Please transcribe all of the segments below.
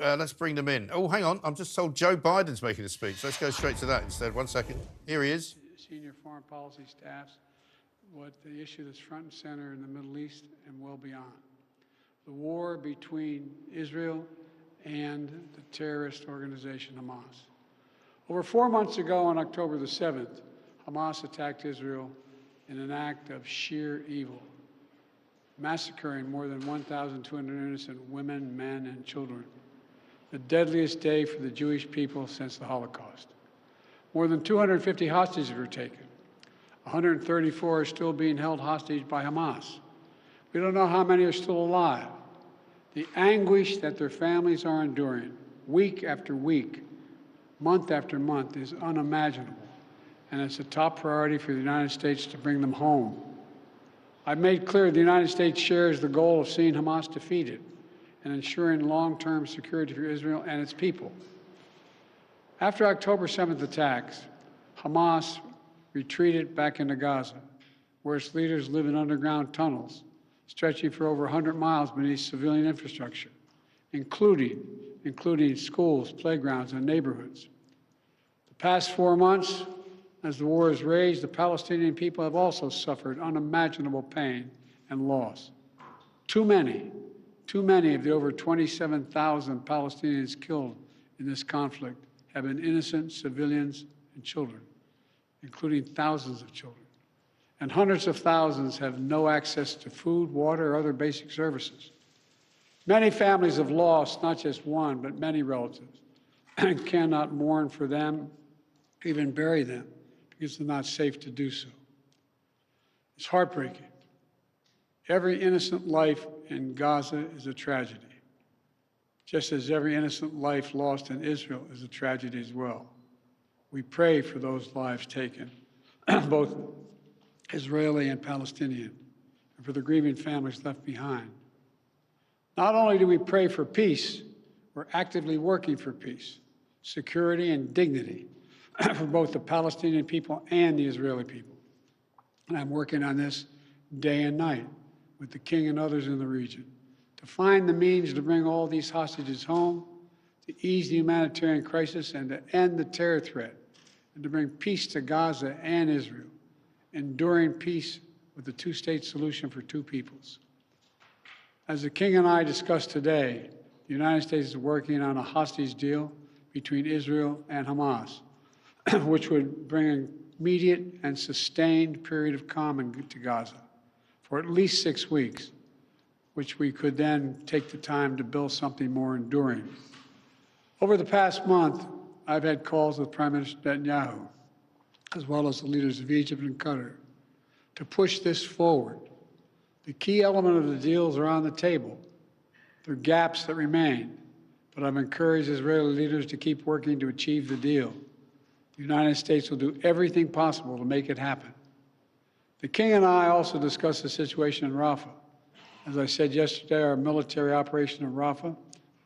Let's bring them in. Oh, hang on. I'm just told Joe Biden's making a speech. Let's go straight to that instead. 1 second. Here he is. Senior foreign policy staffs what the issue that's front and center in the Middle East and well beyond. The war between Israel and the terrorist organization Hamas. Over 4 months ago, on October the 7th, Hamas attacked Israel in an act of sheer evil, massacring more than 1,200 innocent women, men, and children. The deadliest day for the Jewish people since the Holocaust. More than 250 hostages were taken. 134 are still being held hostage by Hamas. We don't know how many are still alive. The anguish that their families are enduring, week after week, month after month, is unimaginable, and it's a top priority for the United States to bring them home. I've made clear the United States shares the goal of seeing Hamas defeated and ensuring long-term security for Israel and its people. After October 7th attacks, Hamas retreated back into Gaza, where its leaders live in underground tunnels stretching for over 100 miles beneath civilian infrastructure, including schools, playgrounds, and neighborhoods. The past 4 months, as the war has raged, the Palestinian people have also suffered unimaginable pain and loss. Too many of the over 27,000 Palestinians killed in this conflict have been innocent civilians and children, including thousands of children. And hundreds of thousands have no access to food, water, or other basic services. Many families have lost not just one, but many relatives, and cannot mourn for them, even bury them, because it's not safe to do so. It's heartbreaking. Every innocent life in Gaza is a tragedy, just as every innocent life lost in Israel is a tragedy as well. We pray for those lives taken, both Israeli and Palestinian, and for the grieving families left behind. Not only do we pray for peace, we're actively working for peace, security, and dignity for both the Palestinian people and the Israeli people. And I'm working on this day and night with the king and others in the region to find the means to bring all these hostages home, to ease the humanitarian crisis, and to end the terror threat, and to bring peace to Gaza and Israel, enduring peace with the two-state solution for two peoples. As the king and I discussed today, the United States is working on a hostage deal between Israel and Hamas, which would bring an immediate and sustained period of calm to Gaza for at least 6 weeks, which we could then take the time to build something more enduring. Over the past month, I've had calls with Prime Minister Netanyahu, as well as the leaders of Egypt and Qatar, to push this forward. The key element of the deals are on the table. There are gaps that remain, but I've encouraged Israeli leaders to keep working to achieve the deal. The United States will do everything possible to make it happen. The king and I also discussed the situation in Rafah. As I said yesterday, our military operation in Rafah,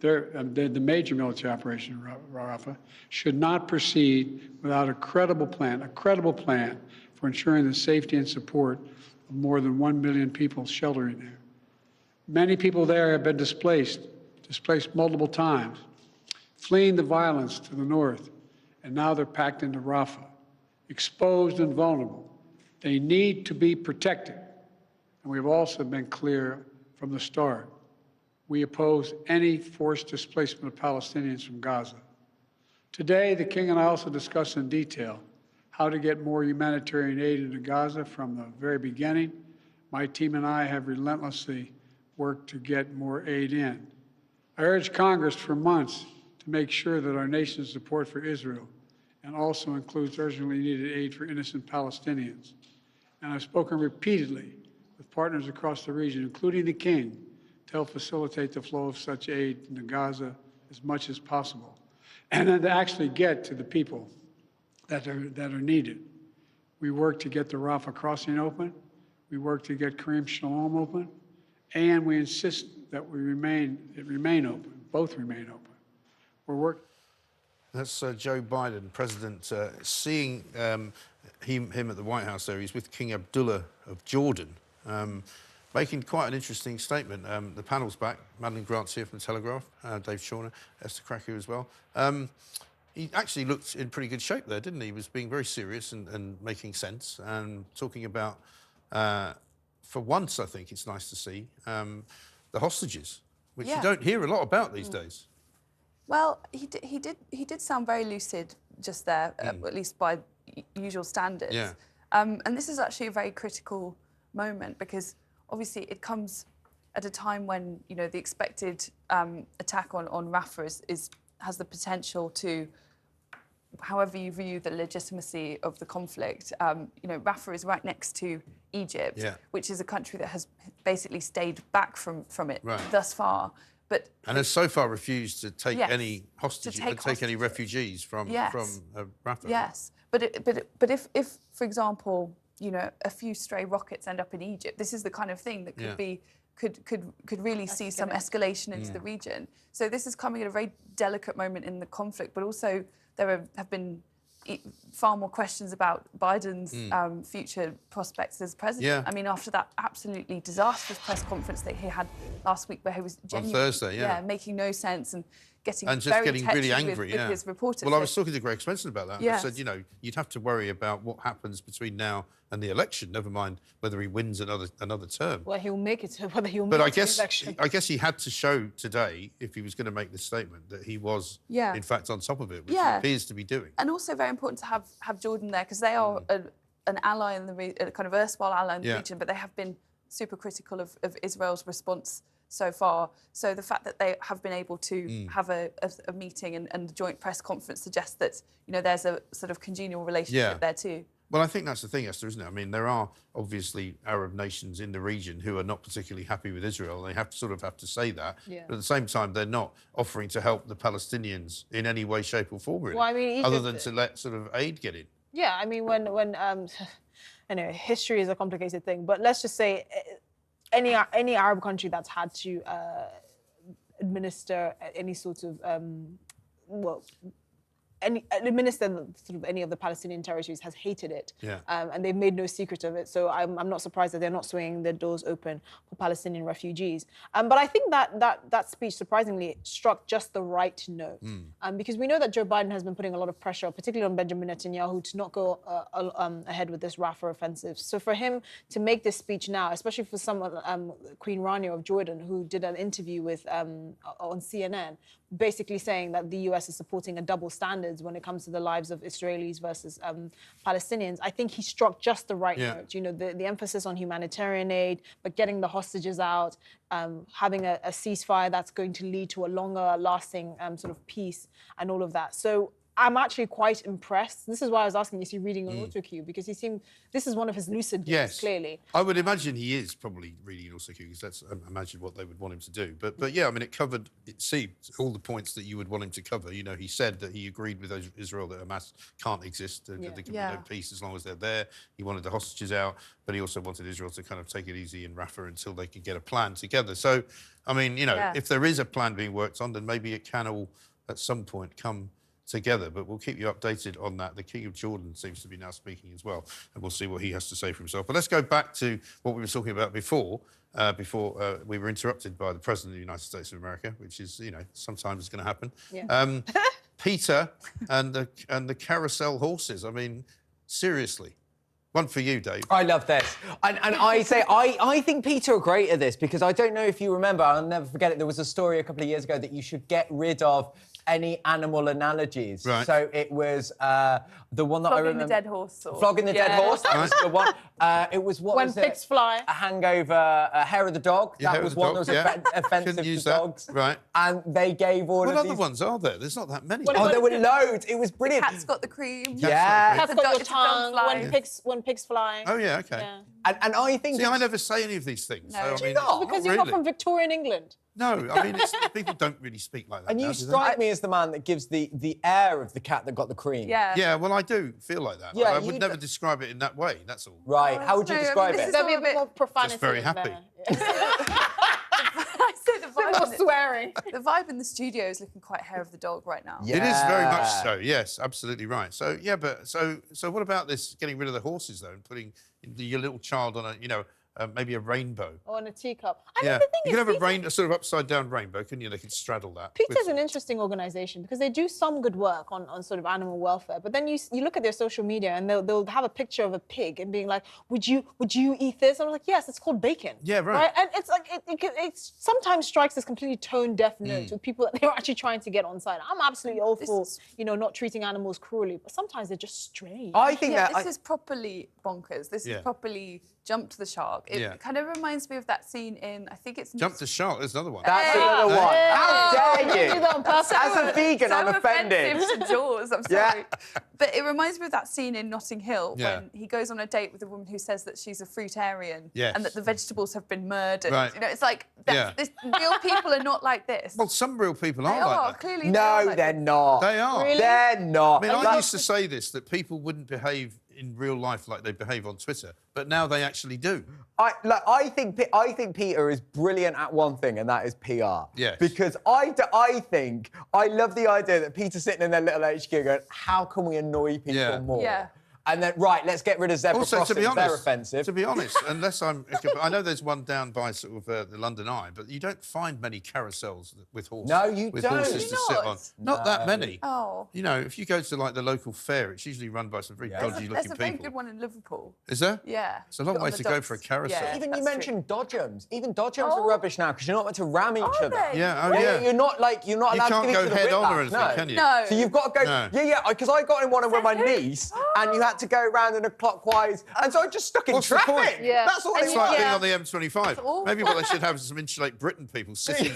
the major military operation in Rafah, should not proceed without a credible plan for ensuring the safety and support of more than 1 million people sheltering there. Many people there have been displaced multiple times, fleeing the violence to the north, and now they're packed into Rafah, exposed and vulnerable. They need to be protected. And we've also been clear from the start. We oppose any forced displacement of Palestinians from Gaza. Today, the king and I also discussed in detail how to get more humanitarian aid into Gaza from the very beginning. My team and I have relentlessly worked to get more aid in. I urged Congress for months to make sure that our nation's support for Israel and also includes urgently needed aid for innocent Palestinians. And I've spoken repeatedly with partners across the region, including the king, to help facilitate the flow of such aid into Gaza as much as possible, and then to actually get to the people that are needed. We work to get the Rafah crossing open, we work to get Karim Shalom open, and we insist that it remain open, both remain open. We're working. That's Joe Biden, President, seeing him at the White House there. He's with King Abdullah of Jordan. making quite an interesting statement. The panel's back. Madeline Grant's here from The Telegraph. Dave Shawner, Esther Cracker as well. He actually looked in pretty good shape there, didn't he? He was being very serious and making sense and talking about, for once, I think it's nice to see, the hostages, which you don't hear a lot about these days. Well, he did sound very lucid just there, at least by usual standards. Yeah. And this is actually a very critical moment because obviously it comes at a time when, you know, the expected attack on Rafah has the potential to, however you view the legitimacy of the conflict, you know, Rafah is right next to Egypt, which is a country that has basically stayed back from it thus far. And has so far refused to take any hostages, take any refugees from Rafah. Yes, but if, for example, you know, a few stray rockets end up in Egypt, this is the kind of thing that could really see some escalation into the region. So this is coming at a very delicate moment in the conflict, but also there have been far more questions about Biden's future prospects as president. I mean, after that absolutely disastrous press conference that he had last week, where he was genuinely on Thursday, making no sense and getting really angry with his reporters. Well, I was talking to Greg Spencer about that. I said, you know, you'd have to worry about what happens between now and the election. Never mind whether he wins another term. Well, he'll make it. Whether he'll but make I the election. I guess he had to show today, if he was going to make this statement, that he was in fact on top of it, which he appears to be doing. And also very important to have Jordan there because they are an ally in the kind of erstwhile ally in the region, but they have been super critical of Israel's response so far. So the fact that they have been able to have a meeting and a joint press conference suggests that, you know, there's a sort of congenial relationship there too. Well, I think that's the thing, Esther, isn't it? I mean, there are obviously Arab nations in the region who are not particularly happy with Israel. They have to say that. But at the same time, they're not offering to help the Palestinians in any way, shape or form, really, well, I mean, other than to let sort of aid get in. Yeah, I mean, when anyway, history is a complicated thing, but let's just say any Arab country that's had to administer any sort of administer sort of any of the Palestinian territories has hated it, and they've made no secret of it. So I'm not surprised that they're not swinging their doors open for Palestinian refugees. But I think that speech surprisingly struck just the right note, because we know that Joe Biden has been putting a lot of pressure, particularly on Benjamin Netanyahu, to not go ahead with this Rafah offensive. So for him to make this speech now, especially for someone, Queen Rania of Jordan, who did an interview with on CNN, basically saying that the US is supporting a double standards when it comes to the lives of Israelis versus Palestinians, I think he struck just the right note. You know, the emphasis on humanitarian aid, but getting the hostages out, having a ceasefire that's going to lead to a longer lasting sort of peace and all of that. So I'm actually quite impressed. This is why I was asking, is he reading on autocue? Because he seemed, this is one of his lucid bits, clearly. I would imagine he is probably reading on autocue, because that's, I imagine, what they would want him to do. But yeah, I mean, it seemed all the points that you would want him to cover. You know, he said that he agreed with Israel that Hamas can't exist, that there can be no peace as long as they're there. He wanted the hostages out, but he also wanted Israel to kind of take it easy in Rafah until they could get a plan together. So, I mean, you know, if there is a plan being worked on, then maybe it can all, at some point, come together, but we'll keep you updated on that. The King of Jordan seems to be now speaking as well, and we'll see what he has to say for himself. But let's go back to what we were talking about before we were interrupted by the President of the United States of America, which is, you know, sometimes it's going to happen. Peter and the carousel horses. I mean, seriously. One for you, Dave. I love this. And I say, I think Peter are great at this, because I don't know if you remember, I'll never forget it, there was a story a couple of years ago that you should get rid of any animal analogies. Right. So it was the one that I remember. Flogging the dead horse. Flogging the dead horse, that was the one. It was what when was pigs fly. A hangover, a hair of the dog. Yeah, that was one that was offensive to dogs. Right. And they gave all of these... What other ones are there? There's not that many. Oh, there were loads. It was brilliant. Cat's got the cream. Yeah. Cat's got your tongue. Fly. When pigs fly. Oh, yeah, OK. Yeah. And I think... See, I never say any of these things. No. So, I Do mean, you not? Because you're not from Victorian England. No, I mean, people don't really speak like that. And now, you do they? strike me as the man that gives the air of the cat that got the cream. Yeah. Yeah, well, I do feel like that. Yeah, I would never describe it in that way, that's all. Right, how would you describe it? There'll be a bit more profanity. Just very happy. I say the vibe. More swearing. The vibe in the studio is looking quite hair of the dog right now. Yeah. It is very much so, yes, absolutely right. So, yeah, but so what about this, getting rid of the horses, though, and putting your little child on a, you know, maybe a rainbow. Or in a teacup. I mean, Yeah, the thing you is, could have PETA, a sort of upside down rainbow, couldn't you? They could straddle that. PETA is an interesting organisation because they do some good work on sort of animal welfare. But then you look at their social media and they'll have a picture of a pig and being like, would you eat this? And I'm like, yes, it's called bacon. Yeah, right. And it's like it sometimes strikes this completely tone deaf note with people that they're actually trying to get on side. I'm absolutely all for not treating animals cruelly, but sometimes they're just strange. I think Yeah, that this is properly bonkers. This is properly jumped the shark. It kind of reminds me of that scene in, I think it's... Jump the shark, there's another one. that's another one. How dare you? do that on purpose. As a vegan, I'm offended. offensive to Jaws, I'm sorry. But it reminds me of that scene in Notting Hill when he goes on a date with a woman who says that she's a fruitarian and that the vegetables have been murdered. Right. You know, it's like, real people are not like this. Well, some real people they are like that. Clearly they are No, like they're this. not. They are. Really? They're not. I mean, I Like- used to say this, that people wouldn't behave in real life like they behave on Twitter, but now they actually do. I think Peter is brilliant at one thing, and that is PR. Yes. Because I love the idea that Peter's sitting in their little HQ going, how can we annoy people more? Yeah. And then, right, let's get rid of zebra Also, crossings. to be honest, They're offensive. I know there's one down by sort of the London Eye, but you don't find many carousels with horses. No, you with don't. horses to sit on. Not that many. Oh. You know, if you go to like the local fair, it's usually run by some very dodgy There's looking a very people. good one in Liverpool. Is there? Yeah. It's a long On way the to go docks. for a carousel. Yeah, Even that's you true. mentioned dodgems. Even dodgems are rubbish now because you're not meant to ram each Are other. they? Yeah, You're not allowed You to can't give go each other head on or whiplash, anything, can you? No. So you've got to go. No. Because I got in one with my niece, and you had to go round in a clockwise, and so I just stuck in What's the traffic. point? Yeah. That's all And it It's you- was. like being Yeah. on the M25. awful. Maybe what they should have is some Insulate Britain people sitting,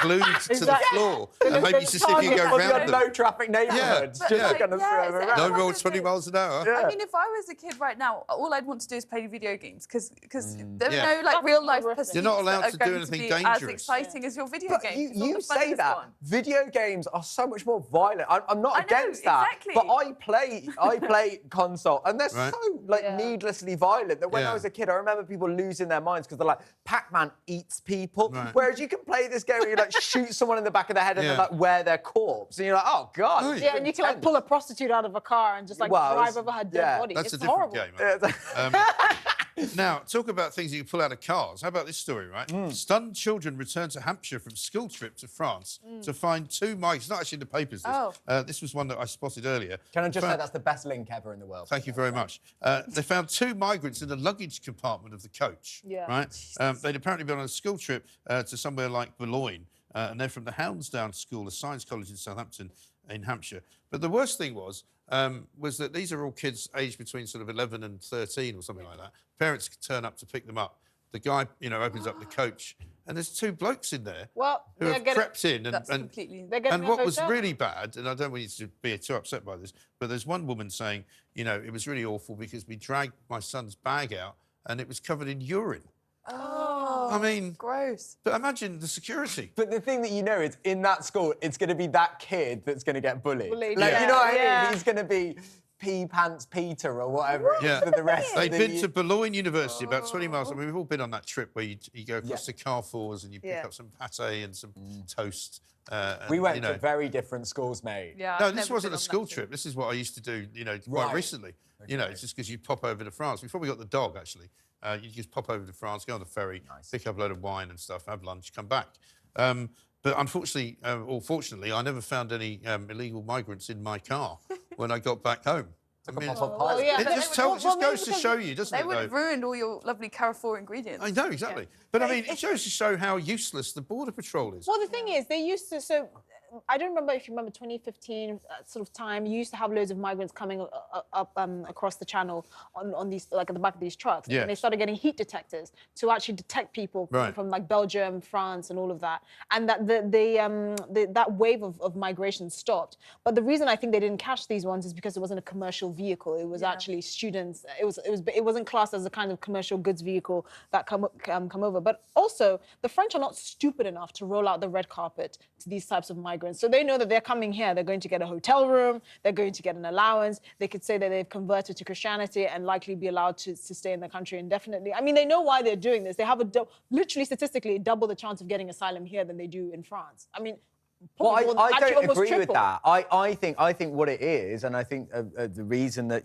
glued to the Exactly. floor, and maybe just if you go On the round them. low traffic neighbourhoods, Yeah. just Yeah. going to Yeah, throw exactly. around. No more 20 miles an hour. Yeah. I mean, if I was a kid right now, all I'd want to do is play video games because there Yeah. are no like real life You're pursuits not allowed that are to do going anything be as dangerous. exciting as your video But games. It's you not the say funniest that one. video games are so much more violent. I'm not I know, against that, exactly. but I play console, and they're Right. so needlessly violent that when I Yeah. was a kid, I remember people losing their minds because they're like, Pac-Man eats people, Right. whereas you can play this game where you like shoot someone in the back of the head and Yeah. then like wear their corpse, and you're like, oh god. Right. Yeah, and you can like pull a prostitute out of a car and just like Well, drive it's- over her dead yeah. body. That's It's a different horrible. game. Now, talk about things you can pull out of cars. How about this story, right? Mm. Stunned children return to Hampshire from school trip to France to find two migrants. It's not actually in the papers, this. Oh. This was one that I spotted earlier. Can I just say that's the best link ever in the world? Thank you very much. They found two migrants in the luggage compartment of the coach. Yeah. Right. They'd apparently been on a school trip to somewhere like Boulogne, and they're from the Houndsdown School, a science college in Southampton, in Hampshire. But the worst thing was that these are all kids aged between sort of 11 and 13 or something like that. Parents turn up to pick them up. The guy, opens up the coach, and there's two blokes in there Well, who they're have getting- crept in That's and completely. They're getting and a what was hotel. really bad, and I don't want you to be too upset by this, but there's one woman saying, it was really awful because we dragged my son's bag out and it was covered in urine. Oh, I mean, gross. but imagine the security. But the thing that you know is, in that school, it's going to be that kid that's going to get bullied. Bullied, Like, yeah. you know what I mean? Yeah. He's going to be Pea Pants Peter or whatever it is Yeah. for the rest They'd of the been to Boulogne University, about 20 miles. I mean, we've all been on that trip where you go across Yeah. the Carrefours and you pick Yeah. up some pate and some toast. We and, went to very different schools, mate. Yeah. No, I've this never wasn't been a on that school trip. This is what I used to do, quite Right. recently. It's just because you pop over to France. Before we got the dog, actually, you just pop over to France, go on the ferry, pick up a load of wine and stuff, have lunch, come back. But unfortunately, or fortunately, I never found any illegal migrants in my car when I got back home. I mean, Oh, yeah. it but- just well, goes maybe to because show you, doesn't They it, would though? have ruined all your lovely Carrefour ingredients. I know, exactly. But I mean, it shows to show how useless the Border Patrol is. Well, the thing is, they used to. So, I don't remember if you remember 2015 sort of time. You used to have loads of migrants coming up across the channel on these, like at the back of these trucks. Yeah. And they started getting heat detectors to actually detect people Right. from like Belgium, France, and all of that. And that that wave of migration stopped. But the reason I think they didn't catch these ones is because it wasn't a commercial vehicle. It was actually students. It wasn't classed as a kind of commercial goods vehicle that come over. But also, the French are not stupid enough to roll out the red carpet to these types of migrants. So they know that they're coming here. They're going to get a hotel room. They're going to get an allowance. They could say that they've converted to Christianity and likely be allowed to stay in the country indefinitely. I mean, they know why they're doing this. They have literally statistically double the chance of getting asylum here than they do in France. I mean, Well, probably I actually don't almost agree with triple. that. I think what it is, and I think the reason that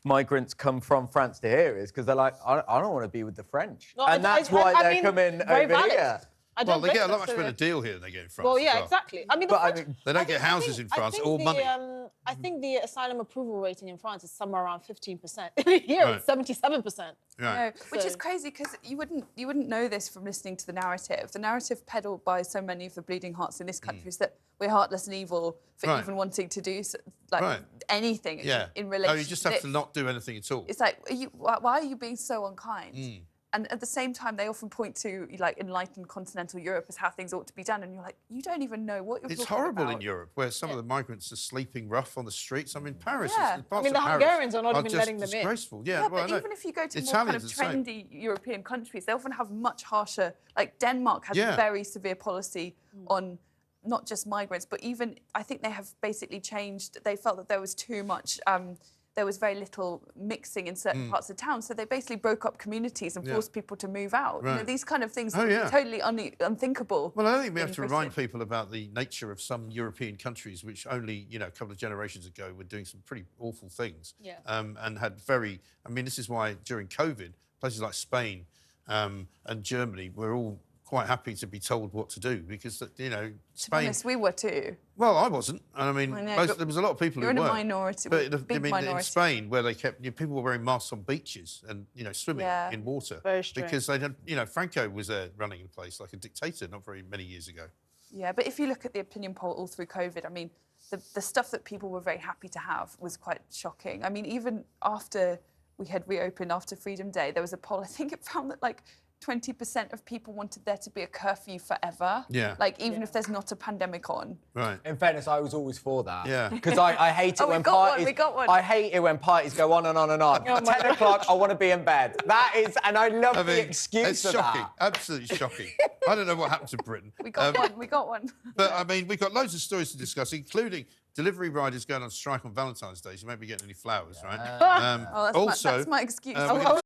migrants come from France to here is because they're like, I don't want to be with the French, No, and that's why they're coming very over valid. here. I don't Well, they blame get a them, lot much so better yeah. deal here than they get in France. Well, as yeah, well. exactly. I mean, But I French, mean, They don't get houses in France, all money. I think the asylum approval rating in France is somewhere around 15%. Here it's 77%. Right. No, which is So- crazy because you wouldn't know this from listening to the narrative. The narrative peddled by so many of the bleeding hearts in this country is that we're heartless and evil for Right. even wanting to do Right. anything Yeah. in relation. Oh, you just to have to this. not do anything at all. It's like, why are you being so unkind? And at the same time, they often point to enlightened continental Europe as how things ought to be done, and you're like, you don't even know what you're It's talking horrible about. in Europe, where some of the migrants are sleeping rough on the streets. I mean, Paris. Yeah. Parts I mean, of the Paris Hungarians are not even just letting them in. disgraceful. Yeah, Yeah, well, I but know. even if you go to more Italians kind of are the same. trendy European countries, they often have much harsher. Like Denmark has Yeah. a very severe policy on not just migrants, but even I think they have basically changed. They felt that there was too much. There was very little mixing in certain parts of town, so they basically broke up communities and forced people to move out. Right. These kind of things Oh, are yeah. totally unthinkable. Well, I think we have in to remind Britain. people about the nature of some European countries, which only, a couple of generations ago were doing some pretty awful things. Yeah. And had this is why during COVID, places like Spain and Germany were all quite happy to be told what to do because, To be Spain... honest, we were too. Well, I wasn't. And I mean, I know, but there was a lot of people you're who in a weren't. minority, But big in minority. Spain, where they kept people were wearing masks on beaches and swimming Yeah. in water Very strange. because they don't. Franco was there running the place like a dictator not very many years ago. Yeah, but if you look at the opinion poll all through COVID, I mean, the stuff that people were very happy to have was quite shocking. I mean, even after we had reopened after Freedom Day, there was a poll, I think it found that 20% of people wanted there to be a curfew forever. Yeah. Even if there's not a pandemic on. Right. In fairness, I was always for that. Yeah. Because I hate it Oh, we when got one, parties. we got one. I hate it when parties go on and on and on. 10 o'clock, I want to be in bed. That is, and I love the excuse it's of shocking. that. Absolutely shocking. I don't know what happened to Britain. We got one, we got one. But I mean, we've got loads of stories to discuss, including delivery riders going on strike on Valentine's Day. So you won't be getting any flowers, right? That's my excuse. we're gonna-